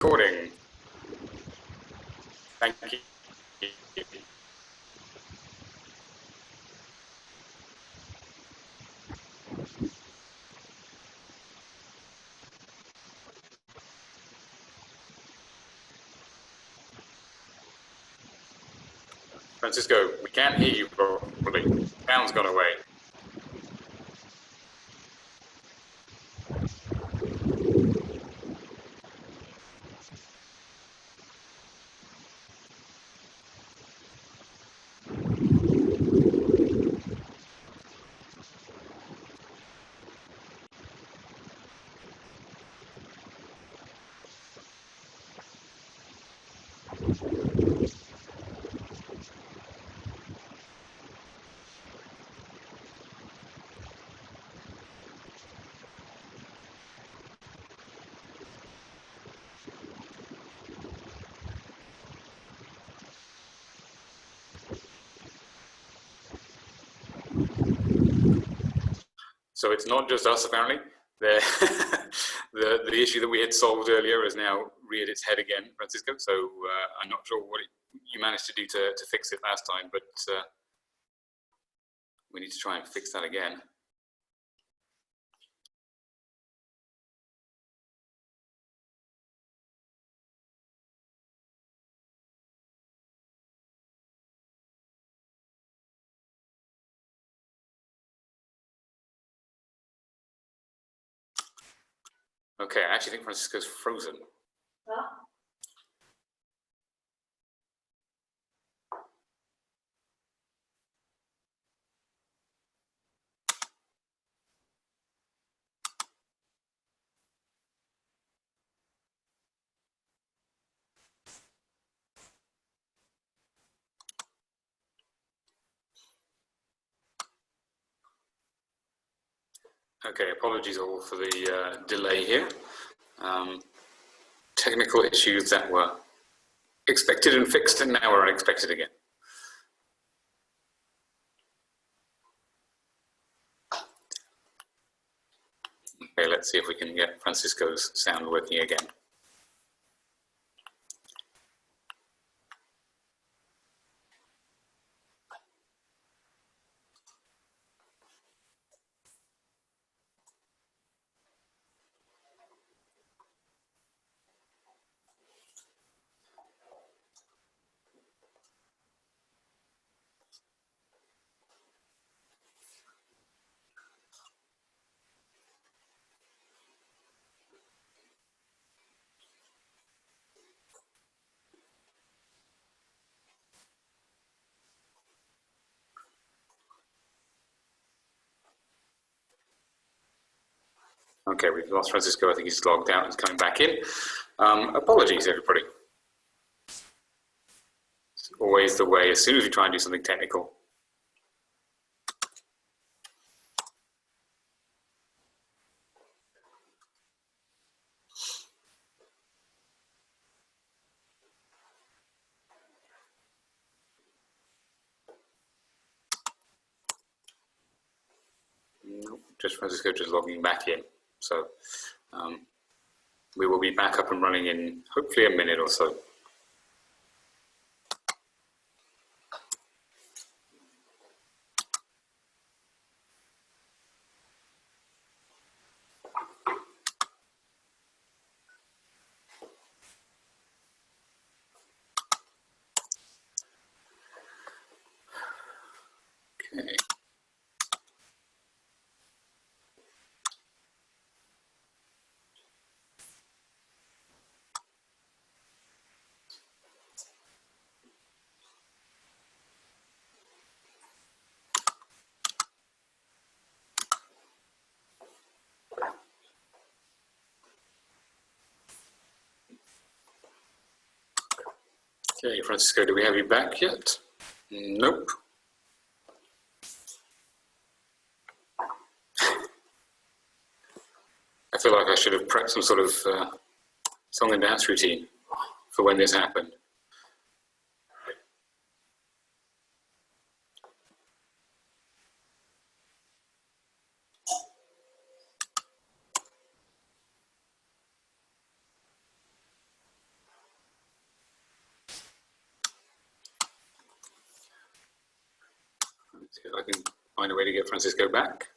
Recording. Thank you. Francisco, we can't hear you properly. Sound's gone away. So it's not just us, apparently. The issue that we had solved earlier has now reared its head again, Francisco. So I'm not sure what you managed to do to fix it last time, but we need to try and fix that again. Okay, I actually think Francisco's frozen. Huh? Okay, apologies all for the delay here. Technical issues that were expected and fixed and now are unexpected again. Okay, let's see if we can get Francisco's sound working again. Okay, we've lost Francisco. I think he's logged out and coming back in. Apologies, everybody. It's always the way, as soon as we try and do something technical. Nope, just Francisco just logging back in. So we will be back up and running in hopefully a minute or so. Okay. Okay, Francisco, do we have you back yet? Nope. I feel like I should have prepped some sort of song and dance routine for when this happened. if I can find a way to get Francisco back.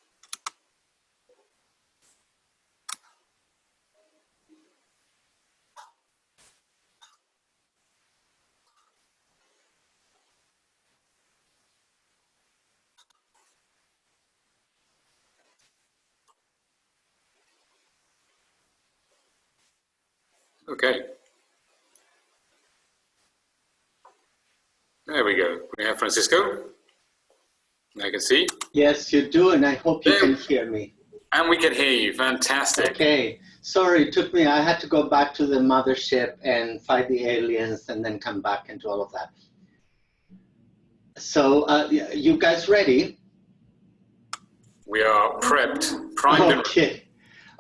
Okay. There we go. We have Francisco. I can see. Yes, you do, and I hope you can hear me. And we can hear you. Fantastic. Okay. Sorry, it took me, I had to go back to the mothership and fight the aliens and then come back and do all of that. So, you guys ready? We are prepped, primed Okay.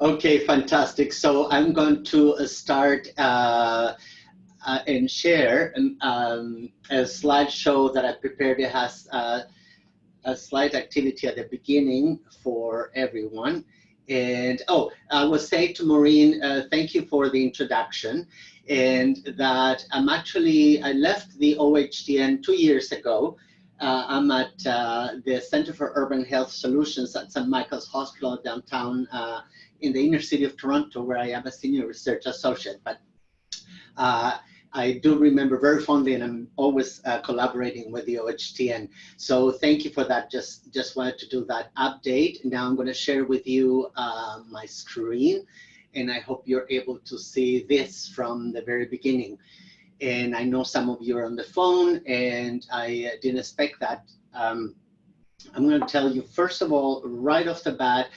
Okay, fantastic. So I'm going to start and share a slideshow that I prepared. It has a slide activity at the beginning for everyone. And I was saying to Maureen, thank you for the introduction, and that I left the OHTN 2 years ago. I'm at the Center for Urban Health Solutions at St. Michael's Hospital downtown in the inner city of Toronto, where I am a senior research associate. But I do remember very fondly, and I'm always collaborating with the OHTN. So thank you for that. Just wanted to do that update. Now I'm going to share with you my screen, and I hope you're able to see this from the very beginning. And I know some of you are on the phone, and I didn't expect that. I'm going to tell you, first of all, right off the bat,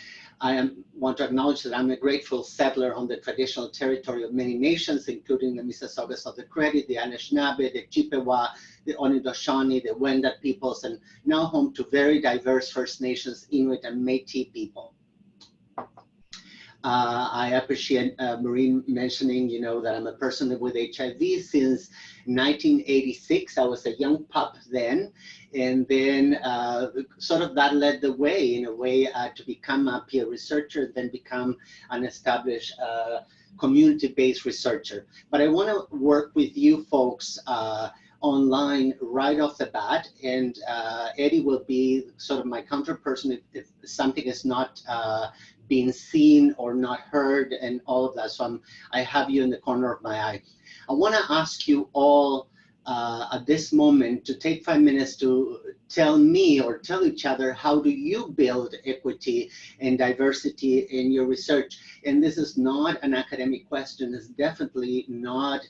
want to acknowledge that I'm a grateful settler on the traditional territory of many nations, including the Mississaugas of the Credit, the Anishinaabe, the Chippewa, the Haudenosaunee, the Wendat peoples, and now home to very diverse First Nations, Inuit, and Métis people. I appreciate Maureen mentioning, that I'm a person with HIV since 1986. I was a young pup then, and then sort of that led the way, in a way, to become a peer researcher, then become an established community-based researcher. But I want to work with you folks online right off the bat, and Eddie will be sort of my counterperson if something is not being seen or not heard and all of that. So I have you in the corner of my eye. I want to ask you all at this moment to take 5 minutes to tell me or tell each other, how do you build equity and diversity in your research? And this is not an academic question. It's definitely not,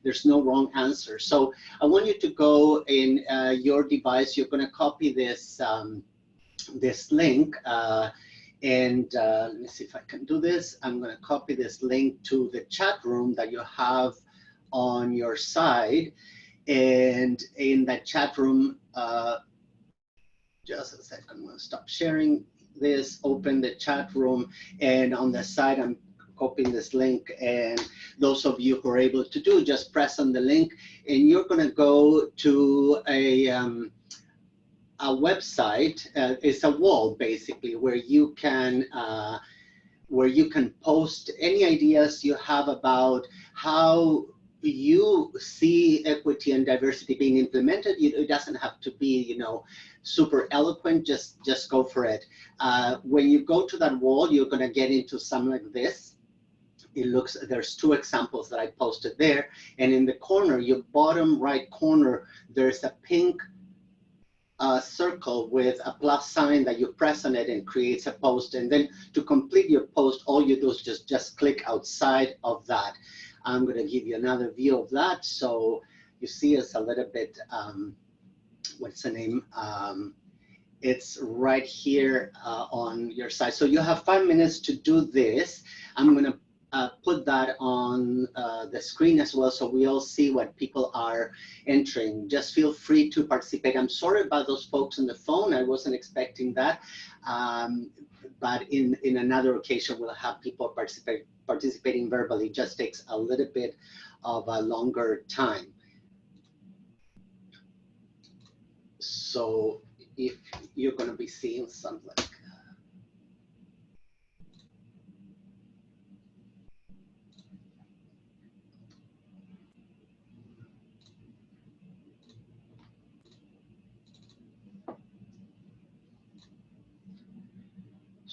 there's no wrong answer. So I want you to go in your device. You're going to copy this, this link. And let me see if I can do this. I'm going to copy this link to the chat room that you have on your side. And in that chat room, just a second, I'm going to stop sharing this, open the chat room, and on the side, I'm copying this link. And those of you who are able to do, just press on the link, and you're going to go to a website. It's a wall basically where you can post any ideas you have about how you see equity and diversity being implemented. It doesn't have to be, super eloquent. Just go for it. When you go to that wall, you're going to get into something like this. There's two examples that I posted there, and in the corner, your bottom right corner, there's a pink circle with a plus sign that you press on it and creates a post. And then to complete your post, all you do is just click outside of that. I'm going to give you another view of that. So you see it's a little bit, what's the name? It's right here on your side. So you have 5 minutes to do this. I'm going to put that on the screen as well, so we all see what people are entering. Just feel free to participate. I'm sorry about those folks on the phone. I wasn't expecting that. But in another occasion, we'll have people participating verbally. It just takes a little bit of a longer time. So if you're going to be seeing something like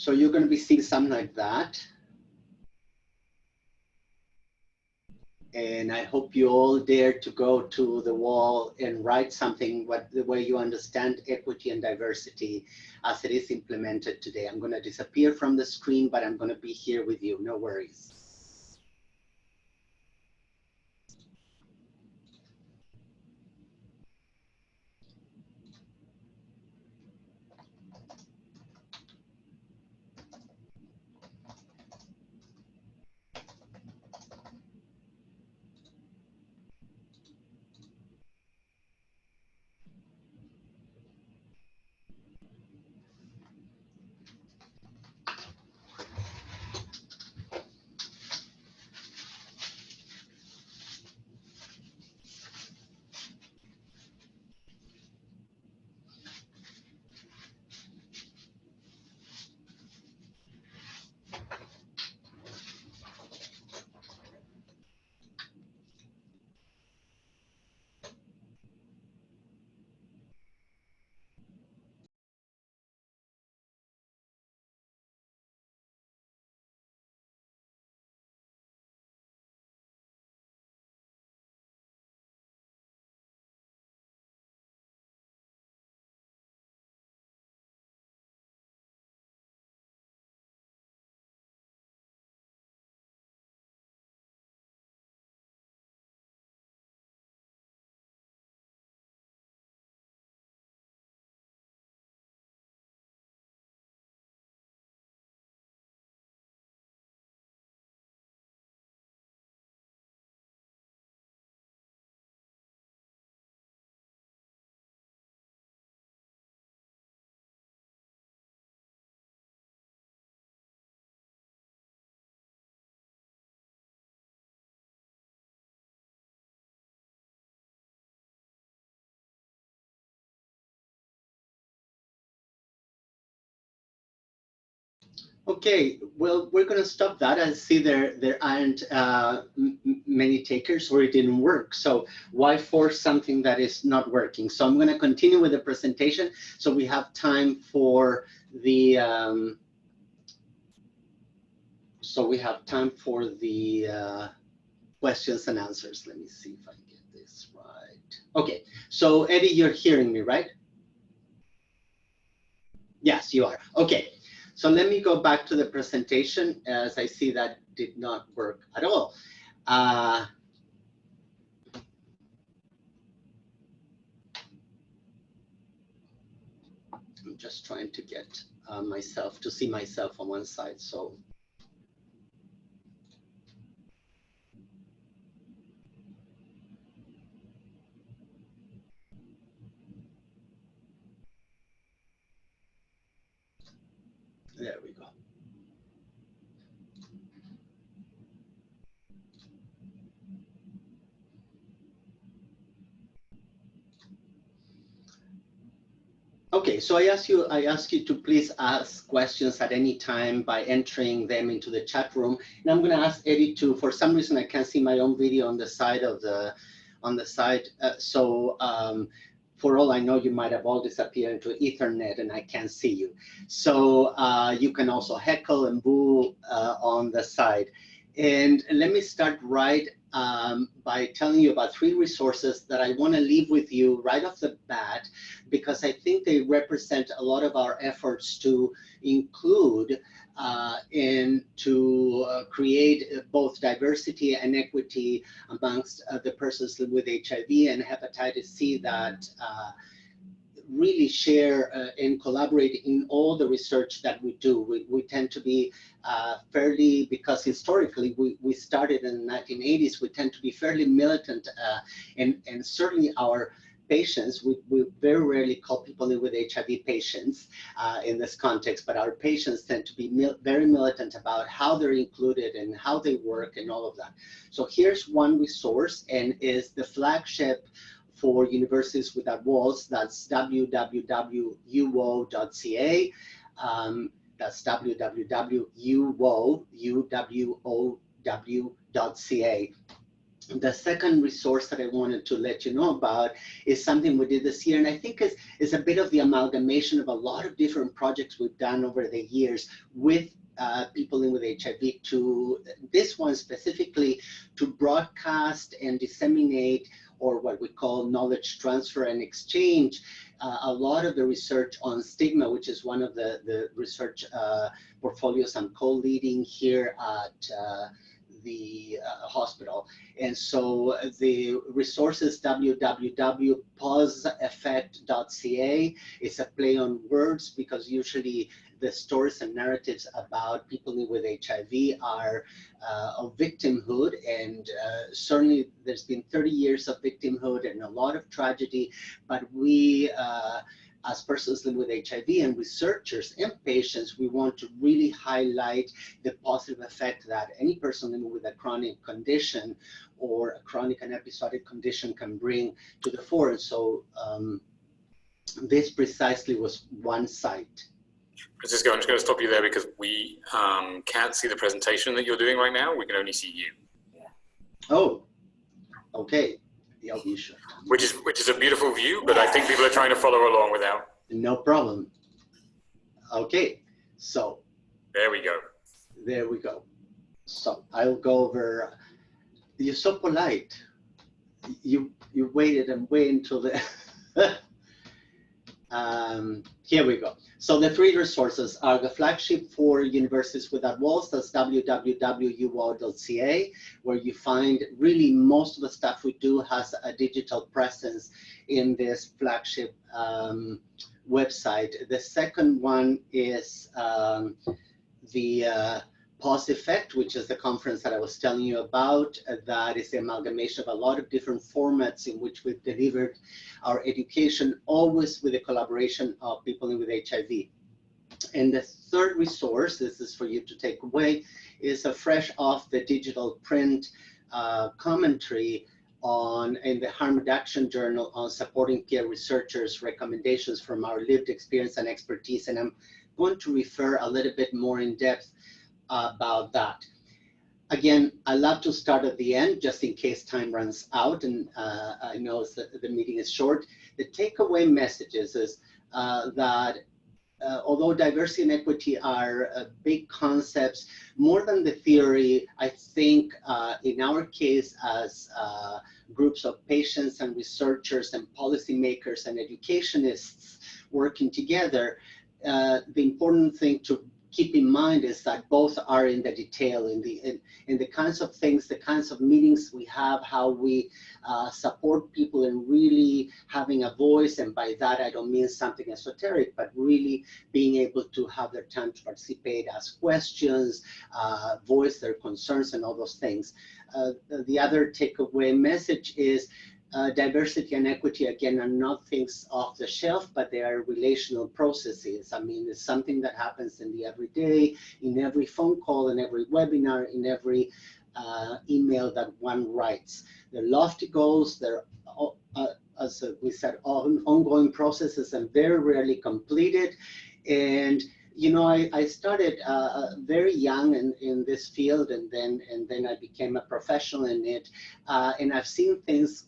So you're going to be seeing something like that. And I hope you all dare to go to the wall and write something the way you understand equity and diversity as it is implemented today. I'm going to disappear from the screen, but I'm going to be here with you. No worries. Okay, well, we're going to stop that. I see there aren't many takers, or it didn't work. So why force something that is not working? So I'm going to continue with the presentation so we have time for the questions and answers. Let me see if I get this right. Okay, so Eddie, you're hearing me, right? Yes, you are. Okay. So let me go back to the presentation, as I see that did not work at all. I'm just trying to get myself to see myself on one side. So there we go. Okay, so I ask you to please ask questions at any time by entering them into the chat room. And I'm going to ask Eddie to, for some reason, I can't see my own video on the side of for all I know, you might have all disappeared into Ethernet and I can't see you. So you can also heckle and boo on the side. And let me start right by telling you about 3 resources that I want to leave with you right off the bat, because I think they represent a lot of our efforts to include and to create both diversity and equity amongst the persons with HIV and hepatitis C that really share and collaborate in all the research that we do. We tend to be fairly, because historically we started in the 1980s, we tend to be fairly militant and certainly our patients, we very rarely call people with HIV patients in this context, but our patients tend to be very militant about how they're included and how they work and all of that. So here's one resource, and is the flagship for Universities Without Walls. That's www.uwo.ca. That's www.uwo.ca. The second resource that I wanted to let you know about is something we did this year, and I think is a bit of the amalgamation of a lot of different projects we've done over the years with people living with HIV, to this one specifically to broadcast and disseminate, or what we call knowledge transfer and exchange, a lot of the research on stigma, which is one of the research portfolios I'm co-leading here at the hospital. And so the resources www.pauseeffect.ca is a play on words, because usually the stories and narratives about people living with HIV are of victimhood, and certainly there's been 30 years of victimhood and a lot of tragedy, but we as persons living with HIV and researchers and patients, we want to really highlight the positive effect that any person living with a chronic condition or a chronic and episodic condition can bring to the fore. And so this precisely was one site. Francisco, I'm just going to stop you there because we can't see the presentation that you're doing right now. We can only see you. Oh, okay. Yeah, you should. Which is a beautiful view, but I think people are trying to follow along without. No problem. Okay, so. There we go. There we go. So I'll go over. You're so polite. You waited and waited until the. Here we go. So the three resources are the flagship for Universities Without Walls. That's www.uwal.ca, where you find really most of the stuff we do has a digital presence in this flagship website. The second one is the Pause Effect, which is the conference that I was telling you about. That is the amalgamation of a lot of different formats in which we've delivered our education, always with the collaboration of people living with HIV. And the third resource, this is for you to take away, is a fresh off the digital print commentary in the Harm Reduction Journal on supporting peer researchers, recommendations from our lived experience and expertise. And I'm going to refer a little bit more in depth about that. Again, I love to start at the end just in case time runs out, and I know the meeting is short. The takeaway messages is that although diversity and equity are big concepts, more than the theory, I think in our case as groups of patients and researchers and policymakers and educationists working together, the important thing to keep in mind is that both are in the detail, in the kinds of things, the kinds of meetings we have, how we support people in really having a voice. And by that, I don't mean something esoteric, but really being able to have their time to participate, ask questions, voice their concerns and all those things. The other takeaway message is diversity and equity, again, are not things off the shelf, but they are relational processes. I mean, it's something that happens in the everyday, in every phone call, in every webinar, in every email that one writes. They're lofty goals, they're, as we said, ongoing processes and very rarely completed. And you know, I started very young in this field, and then I became a professional in it, and I've seen things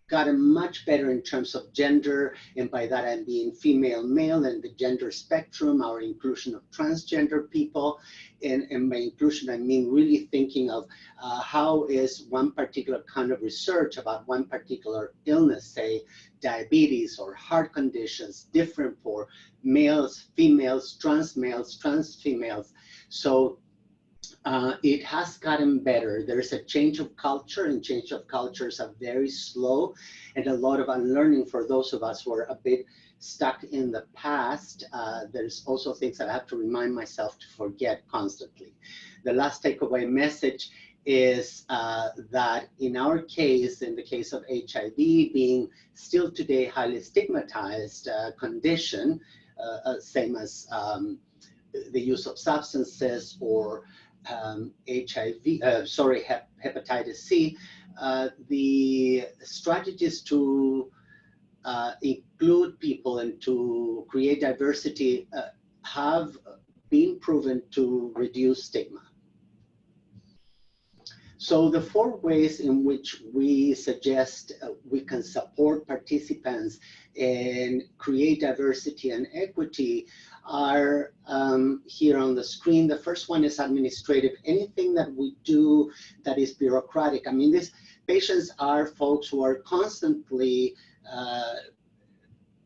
gotten much better in terms of gender, and by that I mean female, male, and the gender spectrum, our inclusion of transgender people. And by inclusion, I mean really thinking of how is one particular kind of research about one particular illness, say diabetes or heart conditions, different for males, females, trans females. So it has gotten better. There's a change of culture, and change of cultures are very slow, and a lot of unlearning for those of us who are a bit stuck in the past. There's also things that I have to remind myself to forget constantly. The last takeaway message is that in our case, in the case of HIV being still today highly stigmatized condition, same as the use of substances or hepatitis C, the strategies to include people and to create diversity have been proven to reduce stigma. So the 4 ways in which we suggest we can support participants and create diversity and equity are here on the screen. The first one is administrative. Anything that we do that is bureaucratic. I mean, these patients are folks who are constantly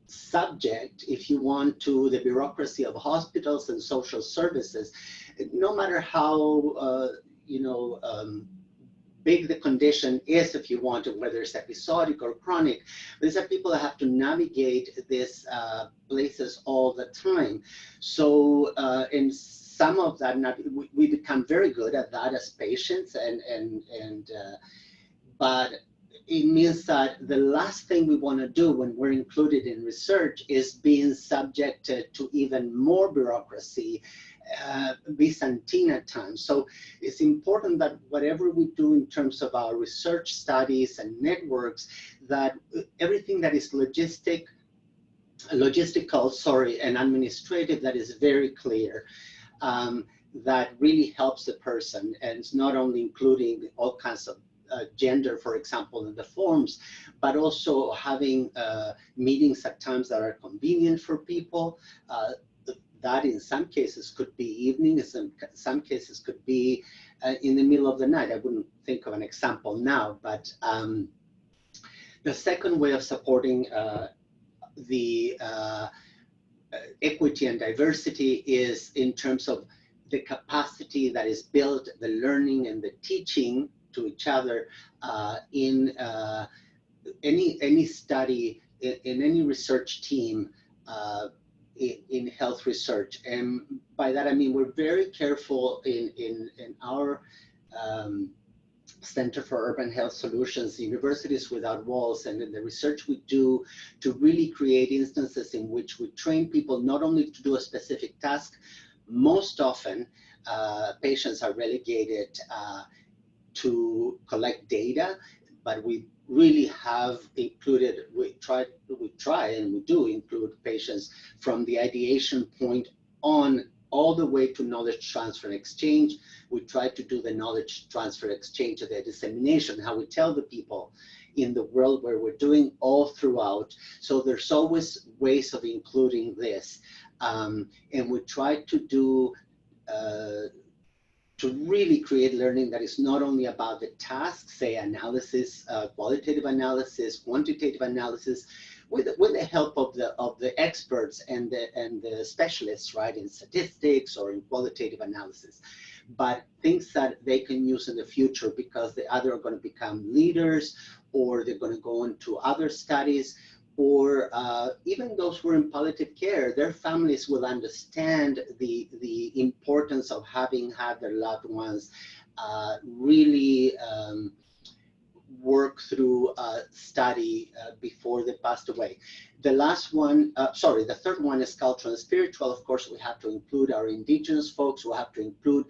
subject, if you want, to the bureaucracy of hospitals and social services. No matter how, big the condition is, if you want, whether it's episodic or chronic. These are people that have to navigate these places all the time. So in some of that, we become very good at that as patients, but it means that the last thing we want to do when we're included in research is being subjected to even more bureaucracy, Byzantine at times. So it's important that whatever we do in terms of our research studies and networks, that everything that is logistical, and administrative, that is very clear, that really helps the person. And it's not only including all kinds of gender, for example, in the forms, but also having meetings at times that are convenient for people. That in some cases could be evenings, in some cases could be in the middle of the night. I wouldn't think of an example now, but the second way of supporting the equity and diversity is in terms of the capacity that is built, the learning and the teaching to each other in any study, in any research team, in health research. And by that I mean we're very careful in our Center for Urban Health Solutions, Universities Without Walls, and in the research we do to really create instances in which we train people not only to do a specific task. Most often patients are relegated to collect data, but we really have included, we try and we do include patients from the ideation point on all the way to knowledge transfer and exchange. We try to do the knowledge transfer exchange to the dissemination, how we tell the people in the world where we're doing all throughout. So there's always ways of including this. And we try to do to really create learning that is not only about the tasks, say analysis, qualitative analysis, quantitative analysis, with the help of the experts and the specialists, right, in statistics or in qualitative analysis, but things that they can use in the future because they either are going to become leaders or they're going to go into other studies, or even those who are in palliative care, their families will understand the importance of having had their loved ones really work through study before they passed away. The last one, the third one is cultural and spiritual. Of course, we have to include our indigenous folks. We have to include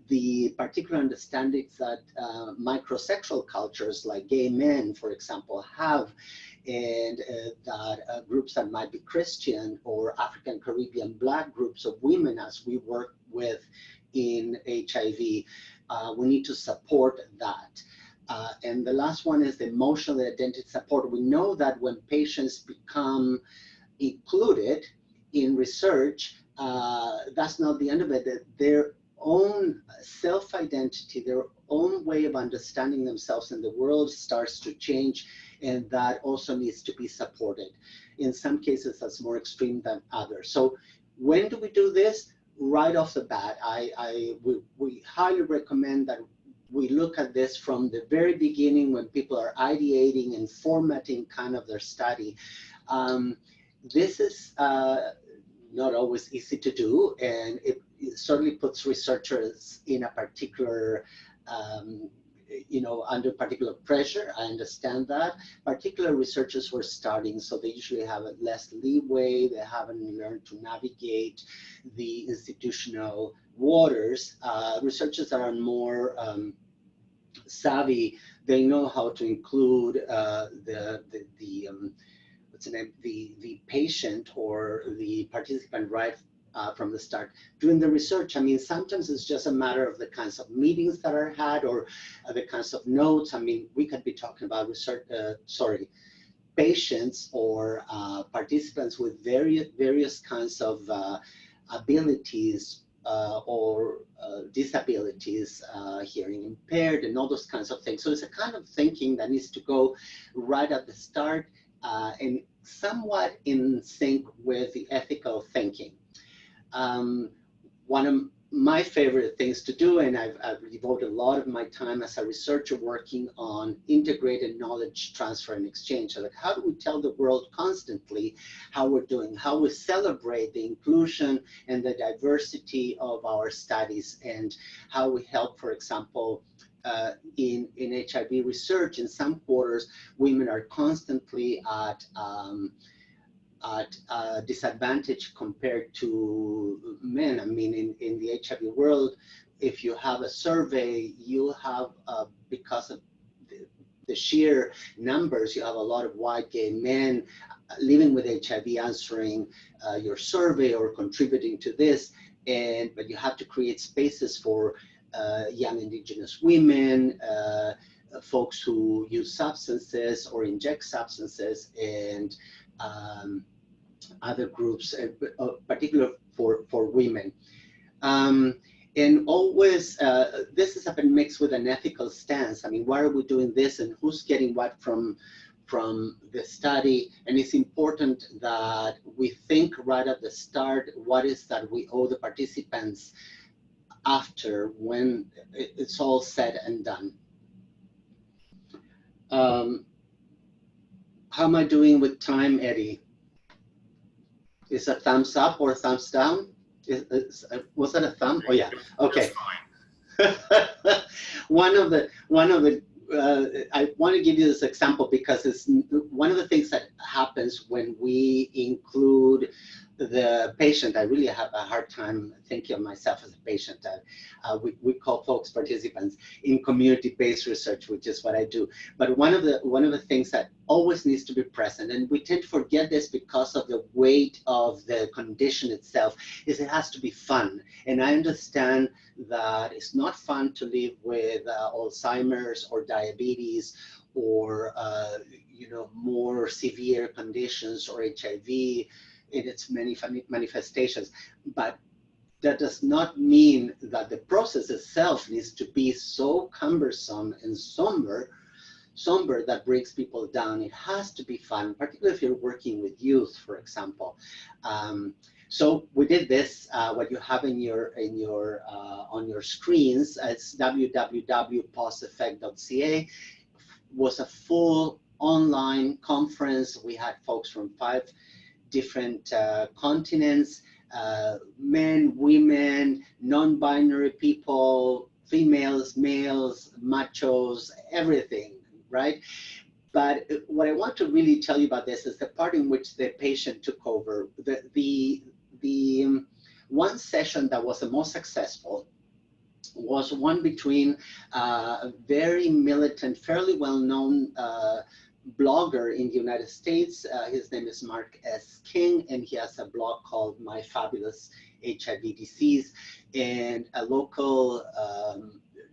the particular understandings that microsexual cultures like gay men, for example, have, and that groups that might be Christian or African Caribbean Black groups of women, as we work with in HIV, we need to support that. And the last one is the emotional identity support. We know that when patients become included in research, that's not the end of it. Their own self-identity, their own way of understanding themselves in the world starts to change, and that also needs to be supported. In some cases, that's more extreme than others. So when do we do this? Right off the bat, we highly recommend that we look at this from the very beginning when people are ideating and formatting kind of their study. This is not always easy to do, and it certainly puts researchers in a particular under particular pressure. I understand that. Particular researchers were starting, so they usually have less leeway. They haven't learned to navigate the institutional waters. Researchers that are more savvy, they know how to include the patient or the participant right from the start. Doing the research, I mean, sometimes it's just a matter of the kinds of meetings that are had or the kinds of notes. I mean, we could be talking about patients or participants with various kinds of abilities or disabilities, hearing impaired, and all those kinds of things. So it's a kind of thinking that needs to go right at the start and somewhat in sync with the ethical thinking. One of my favorite things to do, and I've devoted a lot of my time as a researcher working on integrated knowledge transfer and exchange. So like, how do we tell the world constantly how we're doing, how we celebrate the inclusion and the diversity of our studies, and how we help, for example, in HIV research, in some quarters, women are constantly at disadvantage compared to men. I mean, in the HIV world, if you have a survey, you have, because of the sheer numbers, you have a lot of white gay men living with HIV answering your survey or contributing to this, but you have to create spaces for young indigenous women, folks who use substances or inject substances, and other groups, particularly for women. And always, this has been mixed with an ethical stance. I mean, why are we doing this, and who's getting what from the study? And it's important that we think right at the start, what is that we owe the participants after, when it's all said and done. How am I doing with time, Eddie? Is a thumbs up or thumbs down? Was that a thumb? Oh yeah. Okay. one of the I want to give you this example because it's one of the things that happens when we include the patient. I really have a hard time thinking of myself as a patient. We call folks participants in community-based research, which is what I do. But one of the things that always needs to be present, and we tend to forget this because of the weight of the condition itself, is it has to be fun. And I understand that it's not fun to live with Alzheimer's or diabetes or you know, more severe conditions, or HIV in its many manifestations, but that does not mean that the process itself needs to be so cumbersome and somber that brings people down. It has to be fun, particularly if you're working with youth, for example. So we did this. What you have in your on your screens, it's www.pauseeffect.ca. Was a full online conference. We had folks from 5 different continents, men, women, non-binary people, females, males, machos, everything, right? But what I want to really tell you about this is the part in which the patient took over. The one session that was the most successful was one between a very militant, fairly well-known blogger in the United States. His name is Mark S. King, and he has a blog called My Fabulous HIV Disease, and a local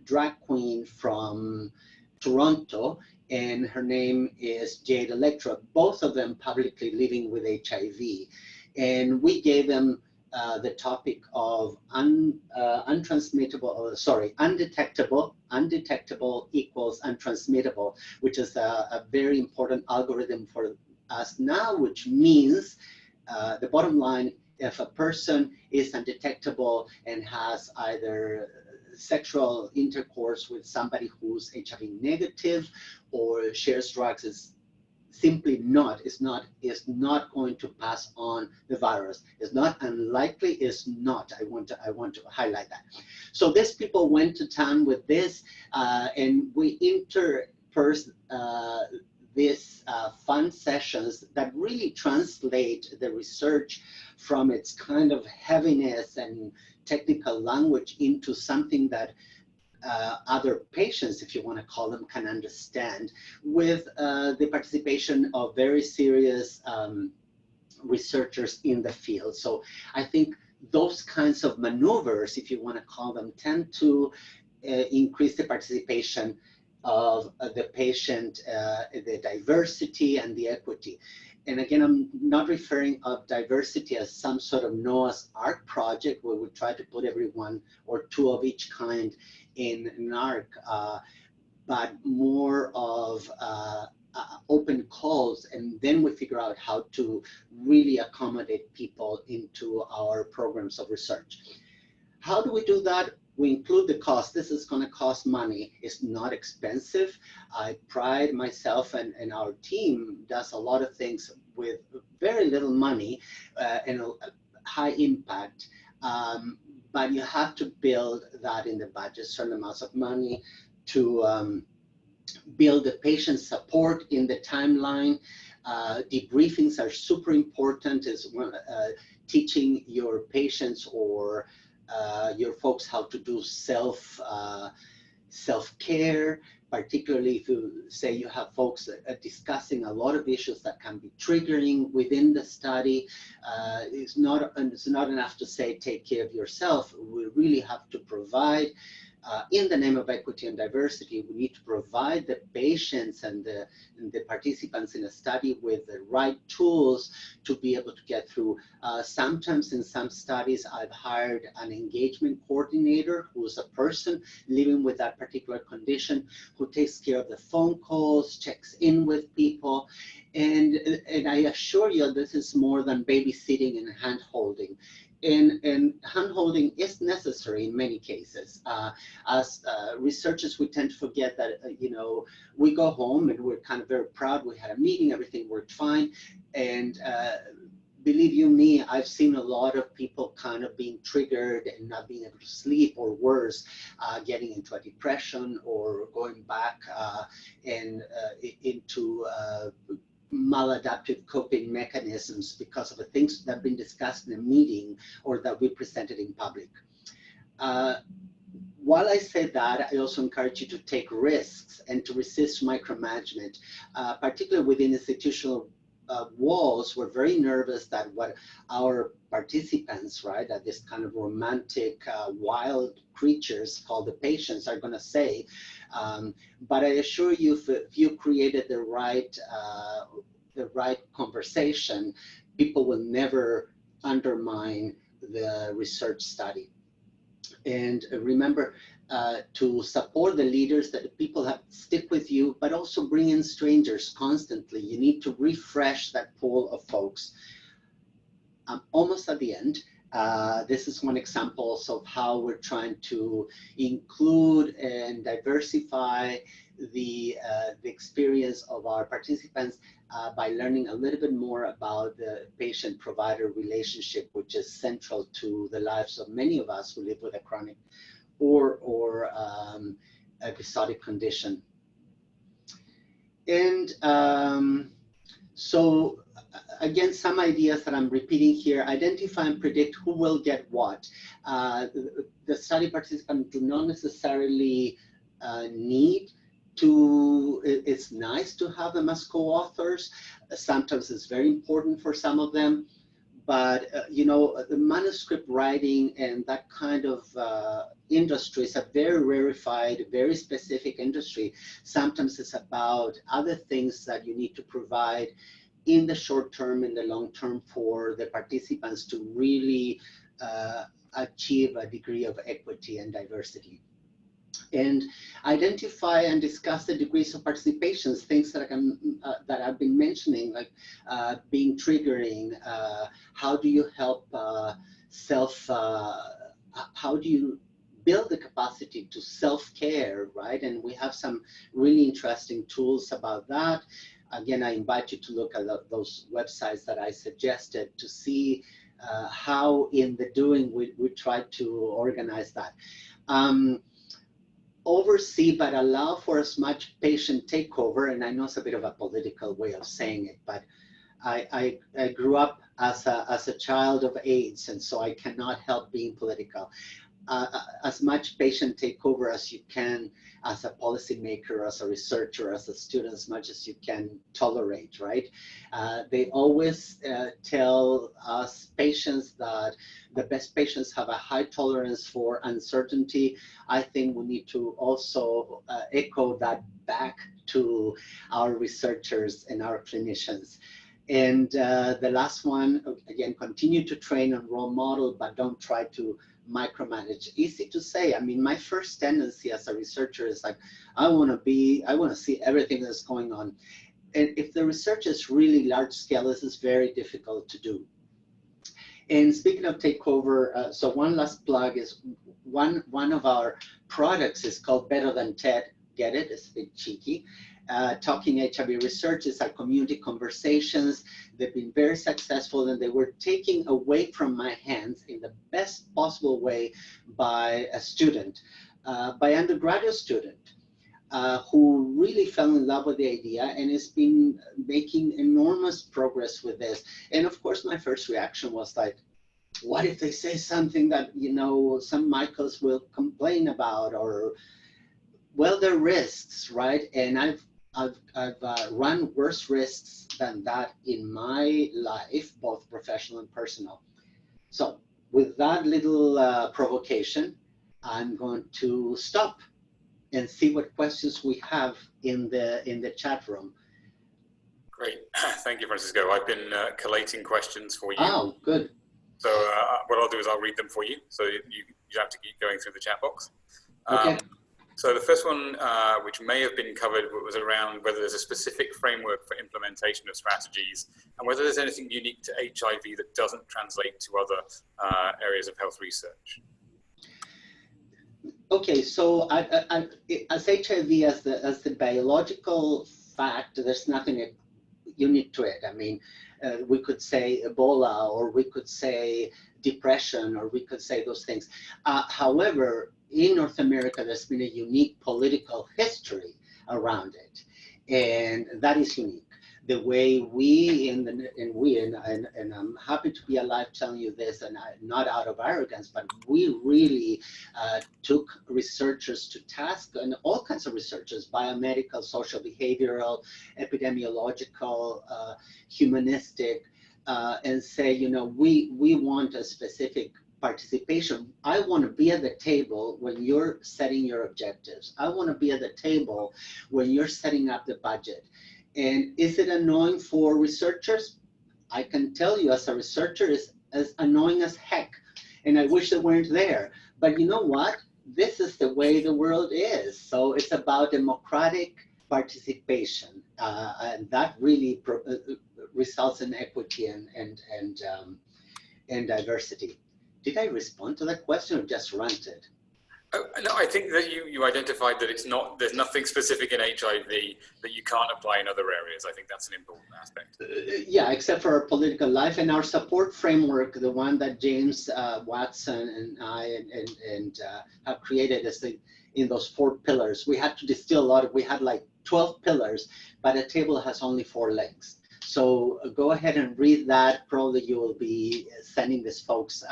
drag queen from Toronto, and her name is Jade Electra, both of them publicly living with HIV. And we gave them the topic of undetectable equals untransmittable, which is a very important algorithm for us now, which means the bottom line, if a person is undetectable and has either sexual intercourse with somebody who's HIV negative or shares drugs, is simply is not going to pass on the virus. It's not unlikely, it's not. I want to highlight that. So these people went to town with this, and we interspersed these fun sessions that really translate the research from its kind of heaviness and technical language into something that other patients, if you want to call them, can understand, with the participation of very serious researchers in the field. So I think those kinds of maneuvers, if you want to call them, tend to increase the participation of the patient, the diversity and the equity. And again, I'm not referring of diversity as some sort of Noah's Ark project where we try to put everyone or two of each kind in an ark, but more of open calls, and then we figure out how to really accommodate people into our programs of research. How do we do that? We include the cost. This is going to cost money. It's not expensive. I pride myself, and our team does a lot of things with very little money and a high impact. But you have to build that in the budget, certain amounts of money to build the patient support in the timeline. Debriefings are super important, as teaching your patients or your folks how to do self-care, particularly if you say you have folks discussing a lot of issues that can be triggering within the study. It's not enough to say take care of yourself. We really have to provide, in the name of equity and diversity, we need to provide the patients and the participants in a study with the right tools to be able to get through. Sometimes in some studies, I've hired an engagement coordinator who's a person living with that particular condition, who takes care of the phone calls, checks in with people. And I assure you, this is more than babysitting and hand-holding. And hand-holding is necessary in many cases. As researchers, we tend to forget that, you know, we go home and we're kind of very proud. We had a meeting, everything worked fine. And believe you me, I've seen a lot of people kind of being triggered and not being able to sleep, or worse, getting into a depression or going back into maladaptive coping mechanisms because of the things that have been discussed in a meeting or that we presented in public. While I say that, I also encourage you to take risks and to resist micromanagement, particularly within institutional walls. We're very nervous that what our participants, right, that this kind of romantic, wild creatures called the patients are going to say. But I assure you, if you created the right conversation, people will never undermine the research study. And remember to support the leaders, that the people have stick with you, but also bring in strangers constantly. You need to refresh that pool of folks. I'm almost at the end. This is one example of how we're trying to include and diversify the experience of our participants by learning a little bit more about the patient-provider relationship, which is central to the lives of many of us who live with a chronic or episodic condition. And so again, some ideas that I'm repeating here: identify and predict who will get what. The study participants do not necessarily need to, it's nice to have them as co-authors. Sometimes it's very important for some of them. But, you know, the manuscript writing and that kind of industry is a very rarefied, very specific industry. Sometimes it's about other things that you need to provide in the short term, in the long term, for the participants to really achieve a degree of equity and diversity. And identify and discuss the degrees of participation, things that that I've been mentioning, like being triggering. How do you help how do you build the capacity to self-care, right? And we have some really interesting tools about that. Again, I invite you to look at those websites that I suggested to see how in the doing we try to organize that. Oversee but allow for as much patient takeover, and I know it's a bit of a political way of saying it, but I grew up as a child of AIDS, and so I cannot help being political. as much patient takeover as you can as a policymaker, as a researcher, as a student, as much as you can tolerate, right? They always tell us patients that the best patients have a high tolerance for uncertainty. I think we need to also echo that back to our researchers and our clinicians. And the last one, again, continue to train and role model, but don't try to micromanage. Easy to say. I mean, my first tendency as a researcher is like, I want to see everything that's going on. And if the research is really large scale, this is very difficult to do. And speaking of takeover, so one last plug is one of our products is called Better Than TED. Get it? It's a bit cheeky. Talking HIV Research is our community conversations. They've been very successful, and they were taken away from my hands in the best possible way by a student, by undergraduate student, who really fell in love with the idea and has been making enormous progress with this. And of course, my first reaction was like, what if they say something that, you know, some Michaels will complain about, or, well, there are risks, right? And I've run worse risks than that in my life, both professional and personal. So with that little provocation, I'm going to stop and see what questions we have in the chat room. Great, thank you, Francisco. I've been collating questions for you. Oh, good. So what I'll do is I'll read them for you, so you have to keep going through the chat box. Okay. So the first one, which may have been covered, was around whether there's a specific framework for implementation of strategies, and whether there's anything unique to HIV that doesn't translate to other areas of health research. Okay, so as HIV, as the biological fact, there's nothing unique to it. I mean, we could say Ebola, or we could say depression, or we could say those things. However, in North America, there's been a unique political history around it, and that is unique. The way and I'm happy to be alive telling you this, and not out of arrogance, but we really took researchers to task, and all kinds of researchers, biomedical, social behavioral, epidemiological, humanistic, and say, you know, we want a specific participation. I want to be at the table when you're setting your objectives. I want to be at the table when you're setting up the budget. And is it annoying for researchers? I can tell you, as a researcher, it's as annoying as heck. And I wish they weren't there. But you know what? This is the way the world is. So it's about democratic participation. And that really results in equity and diversity. Did I respond to that question or just ranted? No, I think that you identified that there's nothing specific in HIV that you can't apply in other areas. I think that's an important aspect. Yeah, except for our political life and our support framework, the one that James Watson and I have created is in those 4 pillars. We had to distill a lot we had like 12 pillars, but a table has only 4 legs. So go ahead and read that. Probably you will be sending these folks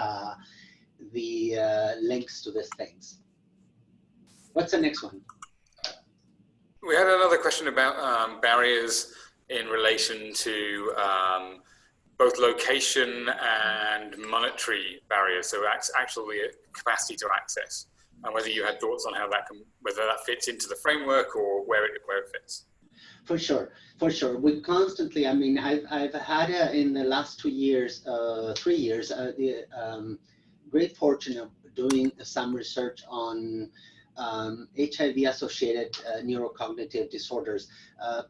the links to these things. What's the next one? We had another question about barriers in relation to both location and monetary barriers, so actually capacity to access, and whether you had thoughts on how whether that fits into the framework or where it fits. For sure. We constantly, I mean, I've had in the last 3 years, the great fortune of doing some research on HIV-associated neurocognitive disorders,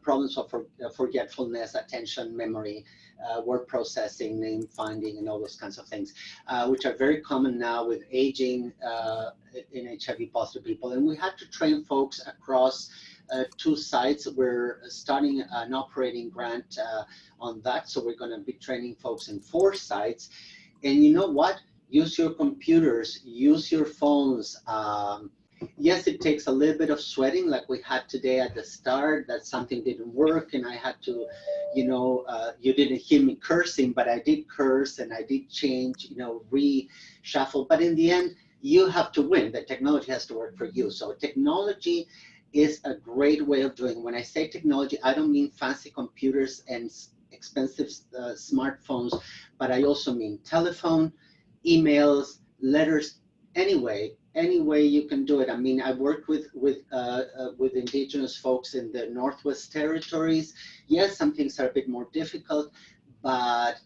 problems of forgetfulness, attention, memory, word processing, name finding, and all those kinds of things, which are very common now with aging in HIV-positive people. And we had to train folks across 2 sites. We're starting an operating grant on that, so we're going to be training folks in 4 sites. And you know what? Use your computers, use your phones. Yes, it takes a little bit of sweating, like we had today at the start, that something didn't work, and I had to, you know, you didn't hear me cursing, but I did curse, and I did change, you know, reshuffle. But in the end, you have to win. The technology has to work for you. So technology is a great way of doing. When I say technology, I don't mean fancy computers and expensive smartphones, but I also mean telephone, emails, letters, any way you can do it. I mean, I worked with indigenous folks in the Northwest Territories. Yes, some things are a bit more difficult, but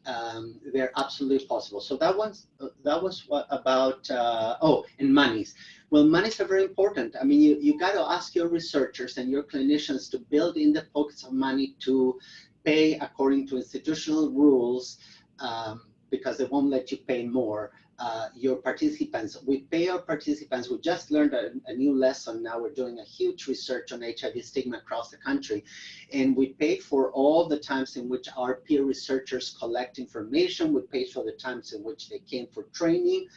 they're absolutely possible. So that was what about, oh, and monies. Well, monies are very important. I mean, you got to ask your researchers and your clinicians to build in the pockets of money to pay according to institutional rules, because they won't let you pay more. Your participants, we pay our participants. We just learned a new lesson. Now we're doing a huge research on HIV stigma across the country. And we pay for all the times in which our peer researchers collect information. We pay for the times in which they came for training.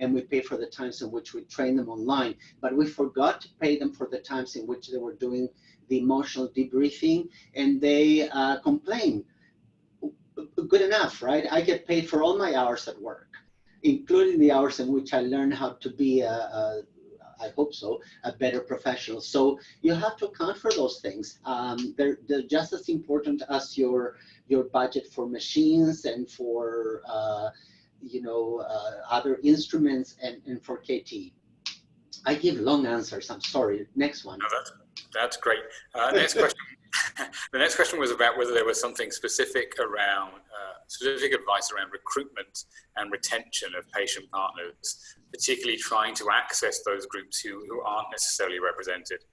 And we pay for the times in which we train them online. But we forgot to pay them for the times in which they were doing the emotional debriefing, and they complain. Good enough, right? I get paid for all my hours at work, including the hours in which I learn how to be, I hope so, a better professional. So you have to account for those things. They're just as important as your budget for machines and for other instruments and for KT. I give long answers. I'm sorry. Next one. No, that's great. Next question. The next question was about whether there was something specific around, specific advice around recruitment and retention of patient partners, particularly trying to access those groups who aren't necessarily represented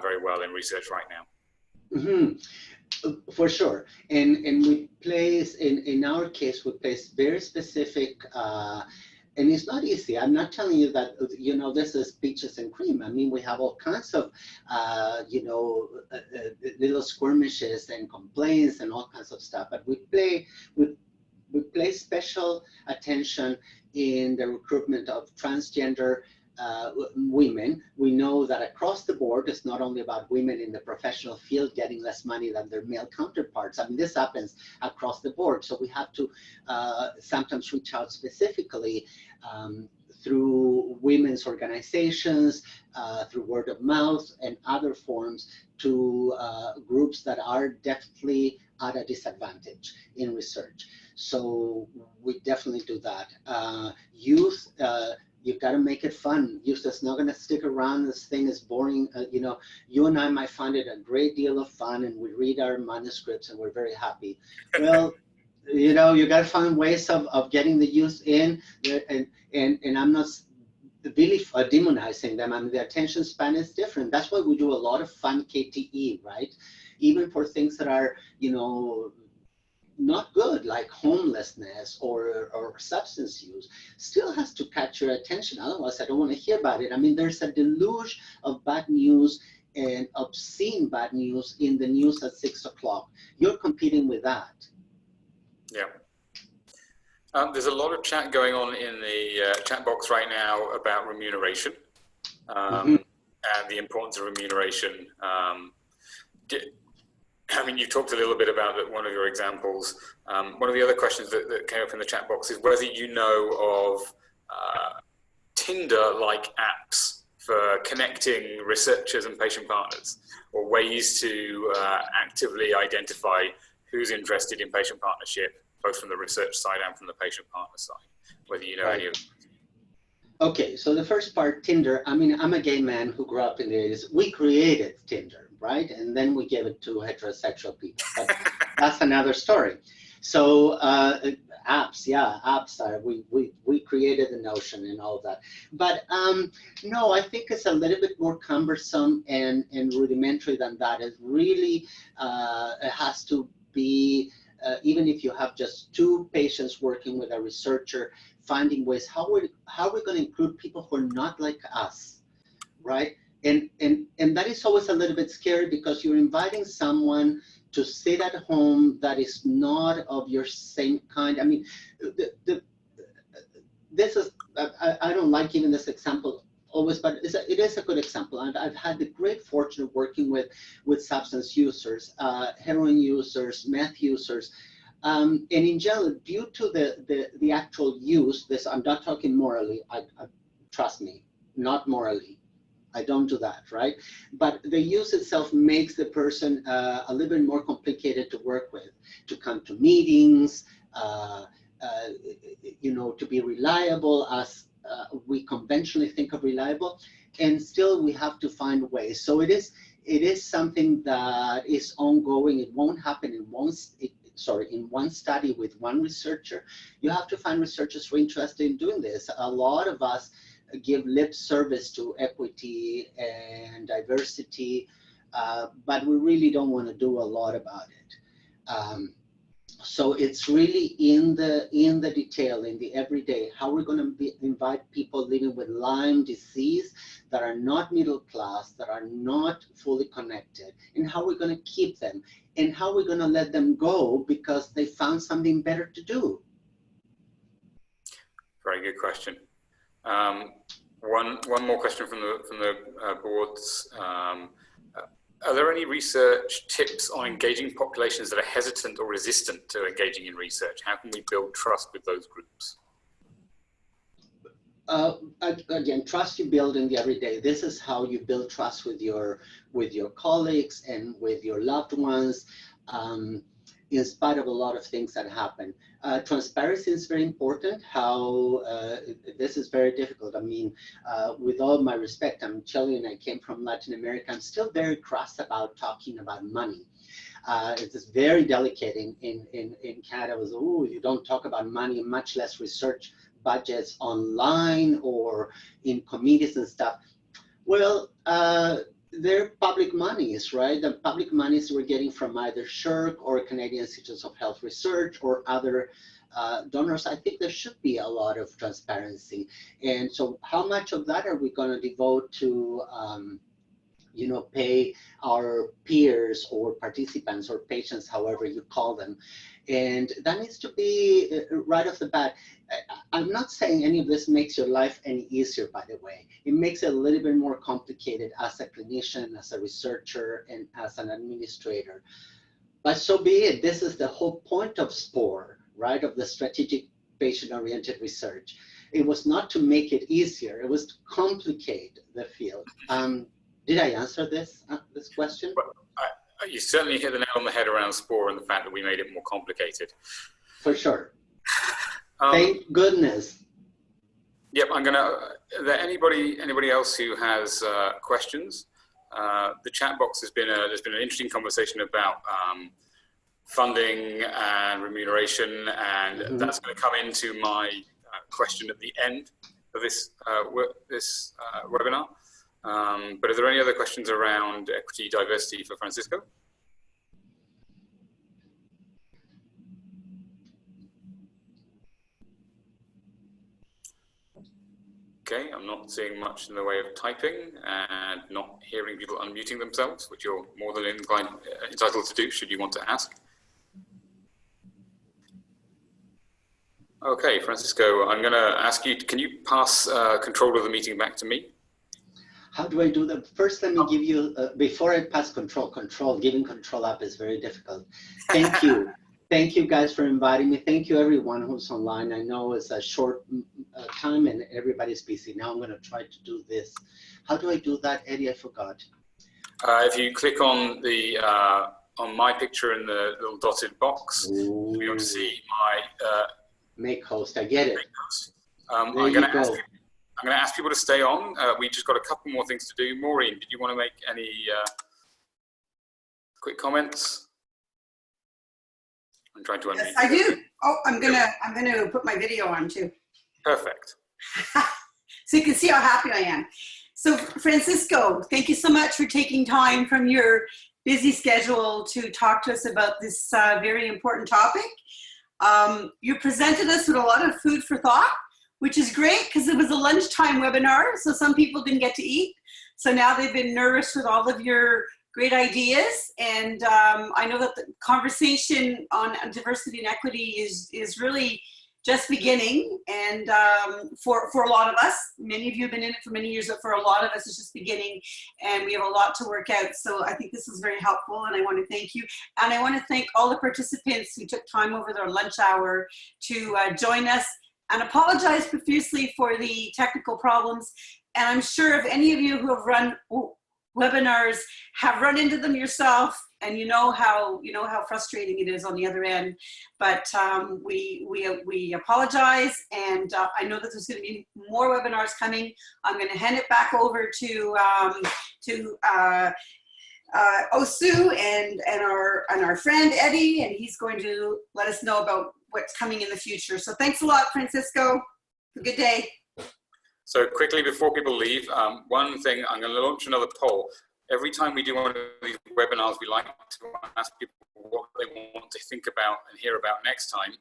very well in research right now. Mm-hmm. For sure. And we place, in our case, we place very specific, and it's not easy. I'm not telling you that, this is peaches and cream. I mean, we have all kinds of, little skirmishes and complaints and all kinds of stuff. But we place special attention in the recruitment of transgender women. We know that across the board, it's not only about women in the professional field getting less money than their male counterparts. I mean, this happens across the board. So we have to sometimes reach out specifically through women's organizations, through word of mouth and other forms to groups that are definitely at a disadvantage in research. So we definitely do that. Youth, you've got to make it fun. Youth is not going to stick around. This thing is boring. You and I might find it a great deal of fun, and we read our manuscripts and we're very happy. Well, you got to find ways of getting the youth in, and I'm not really demonizing them. I mean, the attention span is different. That's why we do a lot of fun KTE, right? Even for things that are, not good, like homelessness or substance use, still has to catch your attention. Otherwise, I don't want to hear about it. I mean, there's a deluge of bad news and obscene bad news in the news at 6 o'clock. You're competing with that. Yeah. There's a lot of chat going on in the chat box right now about remuneration and the importance of remuneration. I mean, you talked a little bit about one of your examples. One of the other questions that came up in the chat box is whether you know of Tinder-like apps for connecting researchers and patient partners, or ways to actively identify who's interested in patient partnership, both from the research side and from the patient partner side, whether you know any of them. Okay, so the first part, Tinder, I mean, I'm a gay man who grew up in the 80s. We created Tinder, right? And then we gave it to heterosexual people, but that's another story. So apps, we created the notion and all that. But no, I think it's a little bit more cumbersome and rudimentary than that. It really it has to be, even if you have just 2 patients working with a researcher, finding ways, how are we going to include people who are not like us, right? And that is always a little bit scary, because you're inviting someone to sit at home that is not of your same kind. I mean, this is, I don't like giving this example always, but it is a good example. And I've had the great fortune of working with substance users, heroin users, meth users, and in general, due to the actual use, I'm not talking morally, trust me, not morally. I don't do that, right? But the use itself makes the person a little bit more complicated to work with, to come to meetings, you know, to be reliable as we conventionally think of reliable, and still we have to find ways. So it is something that is ongoing. It won't happen in one study with one researcher. You have to find researchers who are interested in doing this. A lot of us give lip service to equity and diversity, but we really don't want to do a lot about it. So it's really in the detail, in the everyday, how we're going to invite people living with Lyme disease that are not middle class, that are not fully connected, and how we're going to keep them, and how we're going to let them go because they found something better to do. Very good question. One more question from the boards. Are there any research tips on engaging populations that are hesitant or resistant to engaging in research? How can we build trust with those groups? Again, trust you build in the everyday. This is how you build trust with your colleagues and with your loved ones, in spite of a lot of things that happen. Transparency is very important. This is very difficult. I mean, with all my respect, I'm Chilean, I came from Latin America. I'm still very cross about talking about money. It's very delicate in Canada. Was, oh, you don't talk about money, much less research budgets online or in committees and stuff. Well, they're public monies, right? The public monies we're getting from either SSHRC or Canadian Institutes of Health Research or other donors. I think there should be a lot of transparency. And so how much of that are we going to devote to, you know, pay our peers or participants or patients, however you call them? And that needs to be right off the bat. I'm not saying any of this makes your life any easier, by the way. It makes it a little bit more complicated as a clinician, as a researcher, and as an administrator. But so be it. This is the whole point of SPORE, right, of the strategic patient-oriented research. It was not to make it easier. It was to complicate the field. Did I answer this question? Well, you certainly hit the nail on the head around SPORE and the fact that we made it more complicated. For sure. Thank goodness. Yep, I'm gonna. Is there anybody else who has questions? The chat box has been there's been an interesting conversation about funding and remuneration, and that's going to come into my question at the end of this webinar. But are there any other questions around equity, diversity for Francisco? Okay, I'm not seeing much in the way of typing and not hearing people unmuting themselves, which you're more than entitled to do should you want to ask. Okay, Francisco, I'm going to ask you, can you pass control of the meeting back to me? How do I do that? First, let me give you, before I pass giving control up is very difficult. Thank you. Thank you guys for inviting me. Thank you everyone who's online. I know it's a short time and everybody's busy. Now I'm going to try to do this. How do I do that, Eddie? I forgot. If you click on the on my picture in the little dotted box, you'll be able to see my make host. I get it. Make host. I'm going to ask people to stay on. We just got a couple more things to do. Maureen, did you want to make any quick comments? I'm trying to unmute. Yes, I do. Oh, I'm gonna put my video on too. Perfect. So you can see how happy I am. So Francisco, thank you so much for taking time from your busy schedule to talk to us about this very important topic. You presented us with a lot of food for thought, which is great because it was a lunchtime webinar, so some people didn't get to eat. So now they've been nourished with all of your great ideas, and I know that the conversation on diversity and equity is really just beginning, and for a lot of us, many of you have been in it for many years, but for a lot of us it's just beginning, and we have a lot to work out. So I think this is very helpful, and I want to thank you, and I want to thank all the participants who took time over their lunch hour to join us. and apologize profusely for the technical problems. And I'm sure if any of you who have run webinars have run into them yourself, and you know how frustrating it is on the other end. But we apologize, and I know that there's going to be more webinars coming. I'm going to hand it back over to Osu and our friend Eddie, and he's going to let us know about what's coming in the future. So thanks a lot, Francisco. Have a good day. So quickly before people leave, one thing, I'm going to launch another poll. Every time we do one of these webinars, we like to ask people what they want to think about and hear about next time.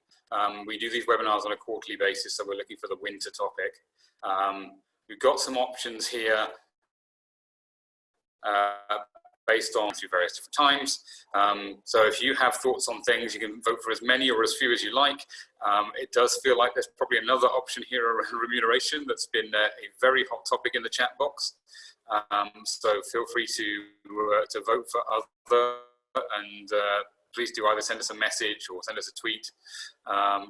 We do these webinars on a quarterly basis, so we're looking for the winter topic. We've got some options here based on through various different times. So if you have thoughts on things, you can vote for as many or as few as you like. It does feel like there's probably another option here around remuneration that's been a very hot topic in the chat box. So feel free to vote for other, and please do either send us a message or send us a tweet,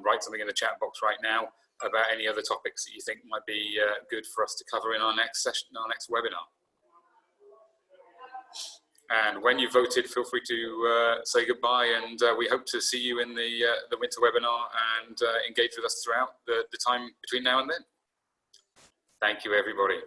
write something in the chat box right now about any other topics that you think might be good for us to cover in our next session, our next webinar. And when you voted, feel free to say goodbye, and we hope to see you in the winter webinar and engage with us throughout the time between now and then. Thank you, everybody.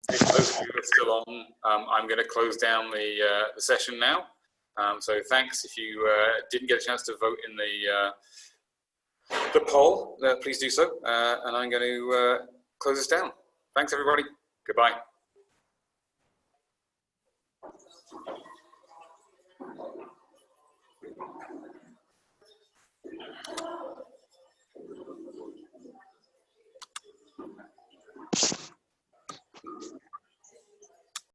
Those of you who are still on, I'm going to close down the session now. So thanks. If you didn't get a chance to vote in the poll, please do so. And I'm going to close this down. Thanks, everybody. Goodbye.